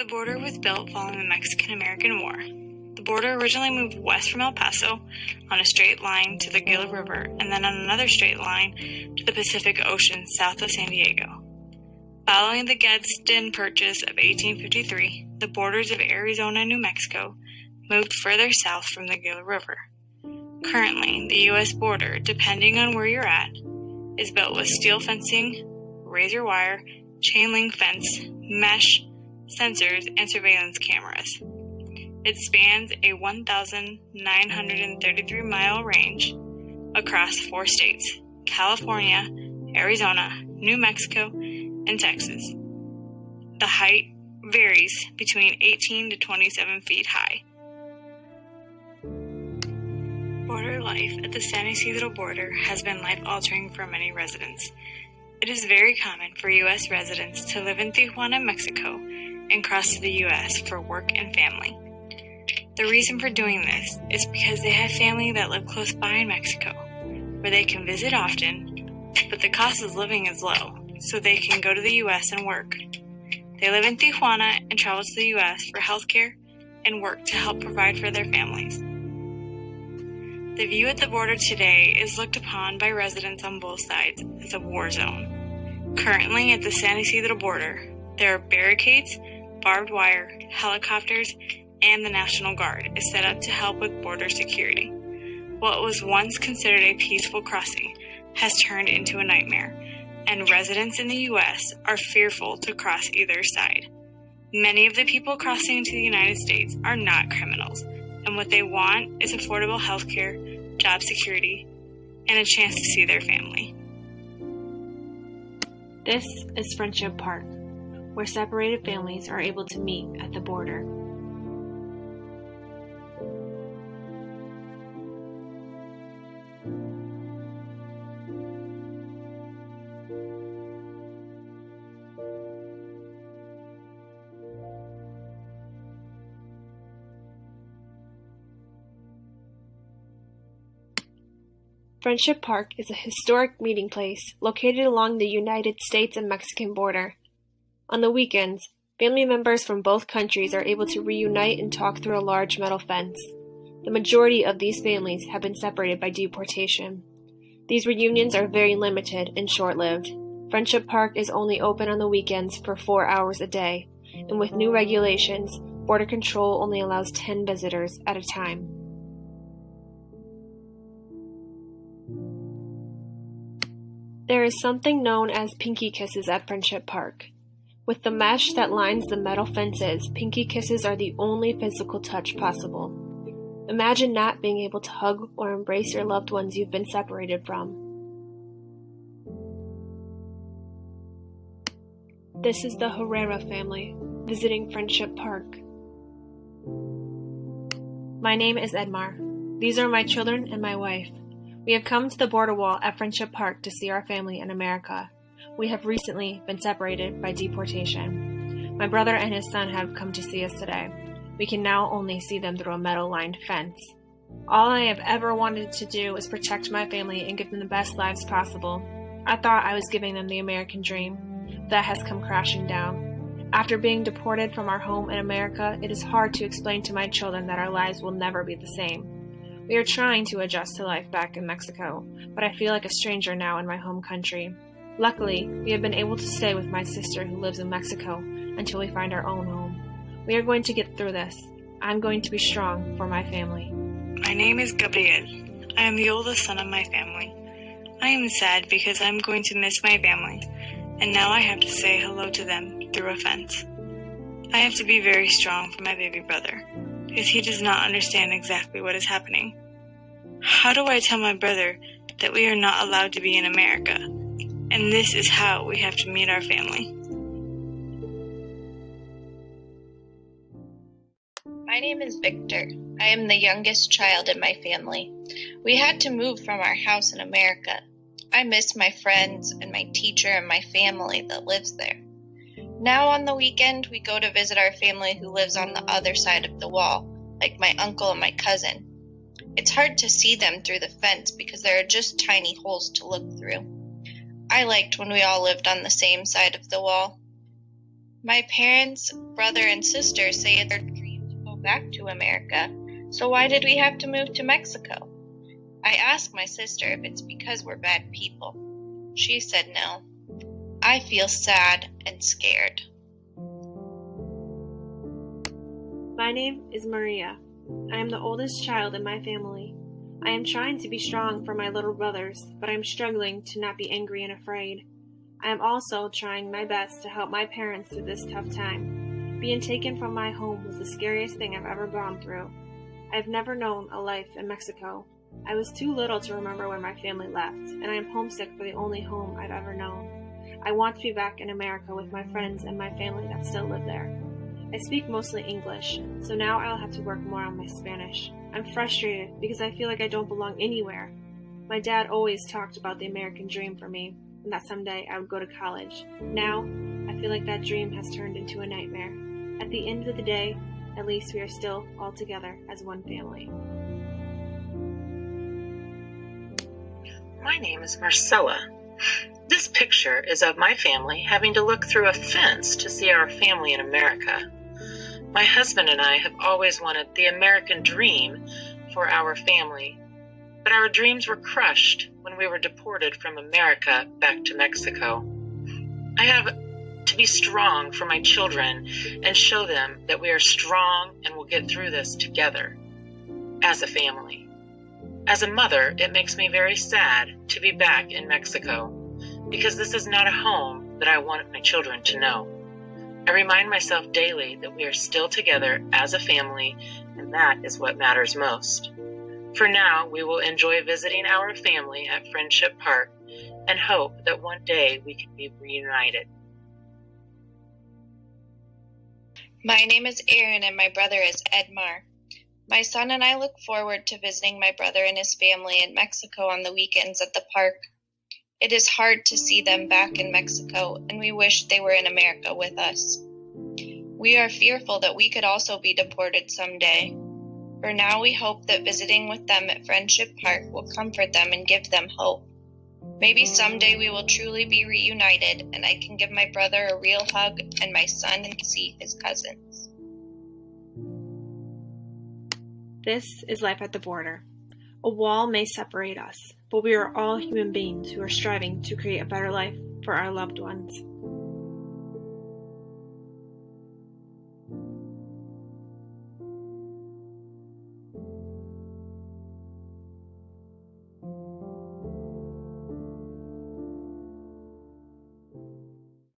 border was built following the Mexican-American War. The border originally moved west from El Paso on a straight line to the Gila River and then on another straight line to the Pacific Ocean south of San Diego. Following the Gadsden Purchase of 1853, the borders of Arizona and New Mexico moved further south from the Gila River. Currently, the U.S. border, depending on where you're at, is built with steel fencing, razor wire, chain link fence, mesh, sensors, and surveillance cameras. It spans a 1,933-mile range across 4 states: California, Arizona, New Mexico, and Texas. The height varies between 18 to 27 feet high. Border life at the San Isidro border has been life-altering for many residents. It is very common for U.S. residents to live in Tijuana, Mexico, and cross to the U.S. for work and family. The reason for doing this is because they have family that live close by in Mexico, where they can visit often, but the cost of living is low, so they can go to the U.S. and work. They live in Tijuana and travel to the U.S. for healthcare and work to help provide for their families. The view at the border today is looked upon by residents on both sides as a war zone. Currently at the San Isidro border, there are barricades, barbed wire, helicopters, and the National Guard is set up to help with border security. What was once considered a peaceful crossing has turned into a nightmare, and residents in the U.S. are fearful to cross either side. Many of the people crossing into the United States are not criminals, and what they want is affordable health care, job security, and a chance to see their family. This is Friendship Park, where separated families are able to meet at the border. Friendship Park is a historic meeting place located along the United States and Mexican border. On the weekends, family members from both countries are able to reunite and talk through a large metal fence. The majority of these families have been separated by deportation. These reunions are very limited and short-lived. Friendship Park is only open on the weekends for 4 hours a day, and with new regulations, border control only allows 10 visitors at a time. There is something known as pinky kisses at Friendship Park. With the mesh that lines the metal fences, pinky kisses are the only physical touch possible. Imagine not being able to hug or embrace your loved ones you've been separated from. This is the Herrera family, visiting Friendship Park. My name is Edmar. These are my children and my wife. We have come to the border wall at Friendship Park to see our family in America. We have recently been separated by deportation. My brother and his son have come to see us today. We can now only see them through a metal-lined fence. All I have ever wanted to do is protect my family and give them the best lives possible. I thought I was giving them the American dream. That has come crashing down. After being deported from our home in America, it is hard to explain to my children that our lives will never be the same. We are trying to adjust to life back in Mexico, but I feel like a stranger now in my home country. Luckily, we have been able to stay with my sister who lives in Mexico until we find our own home. We are going to get through this. I'm going to be strong for my family. My name is Gabriel. I am the oldest son of my family. I am sad because I'm going to miss my family, and now I have to say hello to them through a fence. I have to be very strong for my baby brother, because he does not understand exactly what is happening. How do I tell my brother that we are not allowed to be in America, and this is how we have to meet our family? My name is Victor. I am the youngest child in my family. We had to move from our house in America. I miss my friends and my teacher and my family that lives there. Now on the weekend, we go to visit our family who lives on the other side of the wall, like my uncle and my cousin. It's hard to see them through the fence because there are just tiny holes to look through. I liked when we all lived on the same side of the wall. My parents, brother, and sister say it's our dream to go back to America, so why did we have to move to Mexico? I asked my sister if it's because we're bad people. She said no. I feel sad and scared. My name is Maria. I am the oldest child in my family. I am trying to be strong for my little brothers, but I am struggling to not be angry and afraid. I am also trying my best to help my parents through this tough time. Being taken from my home was the scariest thing I've ever gone through. I've never known a life in Mexico. I was too little to remember when my family left, and I am homesick for the only home I've ever known. I want to be back in America with my friends and my family that still live there. I speak mostly English, so now I'll have to work more on my Spanish. I'm frustrated because I feel like I don't belong anywhere. My dad always talked about the American dream for me, and that someday I would go to college. Now, I feel like that dream has turned into a nightmare. At the end of the day, at least we are still all together as one family. My name is Marcella. This picture is of my family having to look through a fence to see our family in America. My husband and I have always wanted the American dream for our family, but our dreams were crushed when we were deported from America back to Mexico. I have to be strong for my children and show them that we are strong and will get through this together as a family. As a mother, it makes me very sad to be back in Mexico because this is not a home that I want my children to know. I remind myself daily that we are still together as a family, and that is what matters most. For now, we will enjoy visiting our family at Friendship Park and hope that one day we can be reunited. My name is Aaron and my brother is Edmar. My son and I look forward to visiting my brother and his family in Mexico on the weekends at the park. It is hard to see them back in Mexico, and we wish they were in America with us. We are fearful that we could also be deported someday. For now, we hope that visiting with them at Friendship Park will comfort them and give them hope. Maybe someday we will truly be reunited, and I can give my brother a real hug and my son and see his cousins. This is life at the border. A wall may separate us, but we are all human beings who are striving to create a better life for our loved ones.